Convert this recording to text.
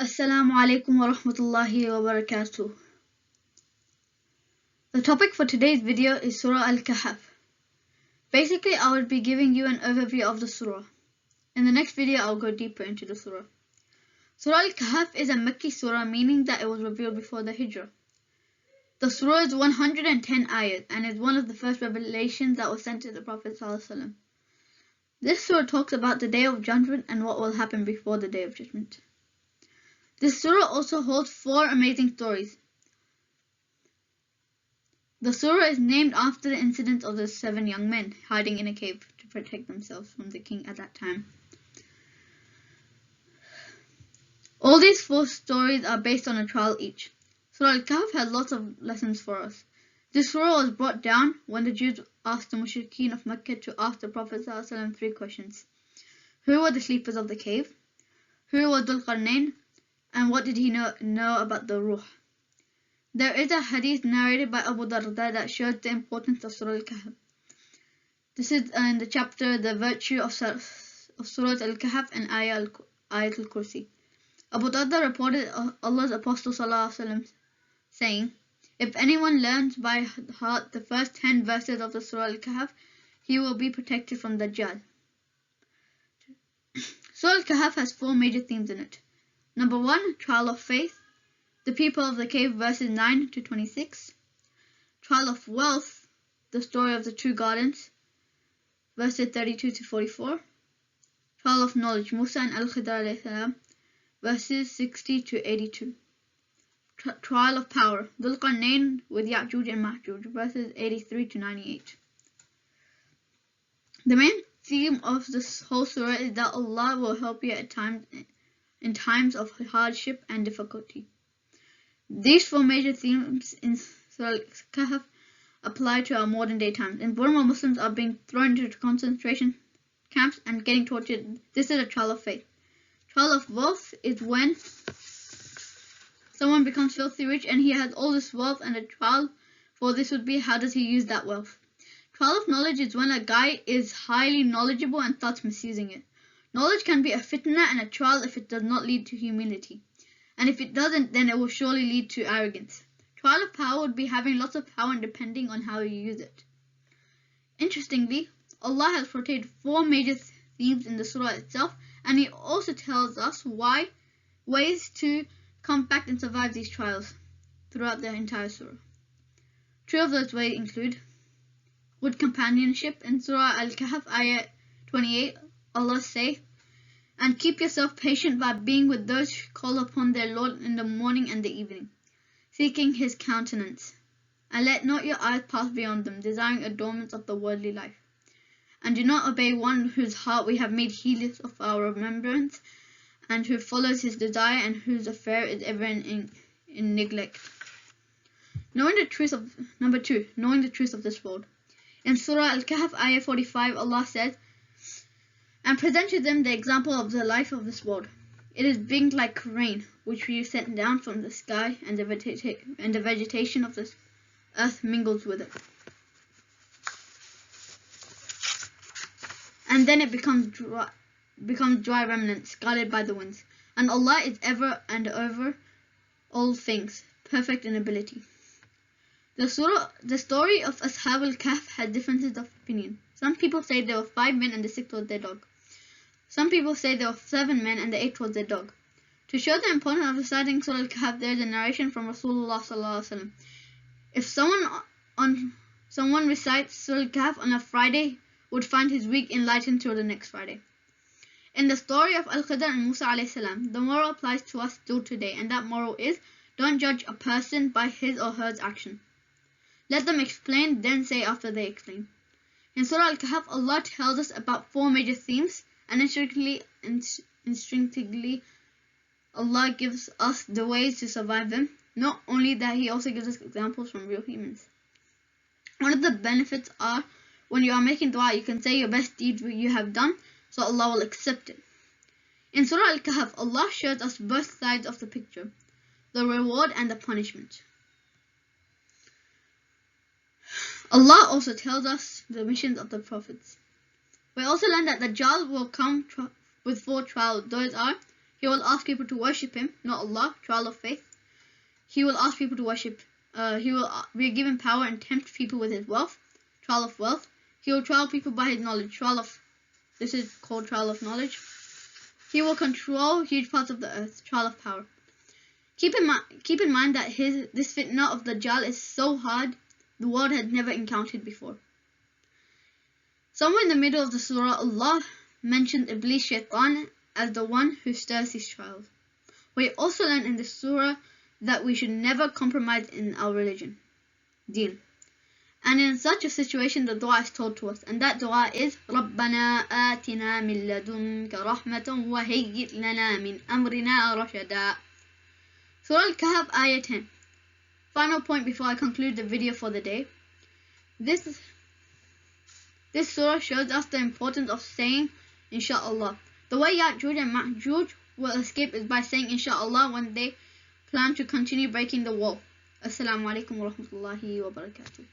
Assalamu alaikum wa rahmatullahi wa barakatuh. The topic for today's video is Surah Al Kahf. Basically, I will be giving you an overview of the surah. In the next video, I'll go deeper into the surah. Surah Al Kahf is a Makki surah, meaning that it was revealed before the Hijrah. The surah is 110 ayat and is one of the first revelations that was sent to the Prophet ﷺ. This surah talks about the Day of Judgment and what will happen before the Day of Judgment. This surah also holds 4 amazing stories. The surah is named after the incident of the 7 young men hiding in a cave to protect themselves from the king at that time. All these 4 stories are based on a trial each. Surah Al Kahf has lots of lessons for us. This surah was brought down when the Jews asked the Mushrikeen of Mecca to ask the Prophet ﷺ 3 questions. Who were the sleepers of the cave? Who was Dhul Qarnayn? And what did he know about the Ruh? There is a hadith narrated by Abu Darda that shows the importance of Surah Al Kahf. This is in the chapter The Virtue of Surah Al Kahf and Ayat Al Kursi. Abu Darda reported Allah's Apostle ﷺ saying, "If anyone learns by heart the first 10 verses of the Surah Al Kahf, he will be protected from Dajjal." Surah Al Kahf has 4 major themes in it. Number 1, trial of faith. The people of the cave, verses 9 to 26. Trial of wealth. The story of the 2 gardens, verses 32 to 44. Trial of knowledge. Musa and Al-Khidr, verses 60 to 82. Trial of power. Dhul Qarnayn with Ya'juj and Ma'juj, verses 83 to 98. The main theme of this whole surah is that Allah will help you in times of hardship and difficulty. These 4 major themes in Surah Al Kahf apply to our modern day times. In Burma, Muslims are being thrown into concentration camps and getting tortured. This is a trial of faith. Trial of wealth is when someone becomes filthy rich and he has all this wealth, and a trial for this would be how does he use that wealth. Trial of knowledge is when a guy is highly knowledgeable and starts misusing it. Knowledge can be a fitna and a trial if it does not lead to humility. And if it doesn't, then it will surely lead to arrogance. Trial of power would be having lots of power and depending on how you use it. Interestingly, Allah has portrayed 4 major themes in the surah itself, and He also tells us ways to combat and survive these trials throughout the entire surah. 2 of those ways include good companionship. In Surah Al Kahf, ayat 28, Allah says, "And keep yourself patient by being with those who call upon their Lord in the morning and the evening, seeking His countenance. And let not your eyes pass beyond them, desiring adornments of the worldly life. And do not obey one whose heart we have made heedless of our remembrance, and who follows his desire, and whose affair is ever in neglect." Number 2, knowing the truth of this world. In Surah Al Kahf, ayah 45, Allah says, "And present to them the example of the life of this world. It is being like rain, which we sent down from the sky, and the vegetation of this earth mingles with it. And then it becomes dry remnants, guided by the winds. And Allah is ever and over all things, perfect in ability." The story of Ashab al-Kahf has differences of opinion. Some people say there were 5 men and the 6th was their dog. Some people say there were 7 men and the 8th was their dog. To show the importance of reciting Surah Al-Kahf, there is a narration from Rasulullah ﷺ. If someone recites Surah Al-Kahf on a Friday, would find his week enlightened till the next Friday. In the story of Al-Khidr and Musa ﷺ, the moral applies to us still today, and that moral is, don't judge a person by his or her action. Let them explain, then say after they explain. In Surah Al-Kahf, Allah tells us about 4 major themes, and instinctively Allah gives us the ways to survive them. Not only that, He also gives us examples from real humans. One of the benefits are, when you are making dua, you can say your best deed you have done, so Allah will accept it. In Surah Al-Kahf, Allah shows us both sides of the picture, the reward and the punishment. Allah also tells us the missions of the prophets. We also learn that Dajjal will come with 4 trials. Those are He will ask people to worship him, not Allah, trial of faith. He will ask people to worship. He will be given power and tempt people with his wealth, trial of wealth. He will trial people by his knowledge, this is called trial of knowledge. He will control huge parts of the earth, trial of power. Keep in mind that this fitna of Dajjal is so hard, the world had never encountered before. Somewhere in the middle of the surah, Allah mentioned Iblis Shaitan as the one who stirs these trials. We also learn in this surah that we should never compromise in our religion, deen. And in such a situation, the dua is told to us, and that dua is رَبَّنَا آتِنَا مِن لَدُنْكَ رَحْمَةً وَهَيِّئْ لَنَا مِنْ أَمْرِنَا رَشَدًا. Surah Al Kahf, Ayah 10. Final point before I conclude the video for the day. This surah shows us the importance of saying Insha'Allah. The way Ya'juj and Ma'juj will escape is by saying Insha'Allah when they plan to continue breaking the wall. Assalamu alaikum wa rahmatullahi wa barakatuh.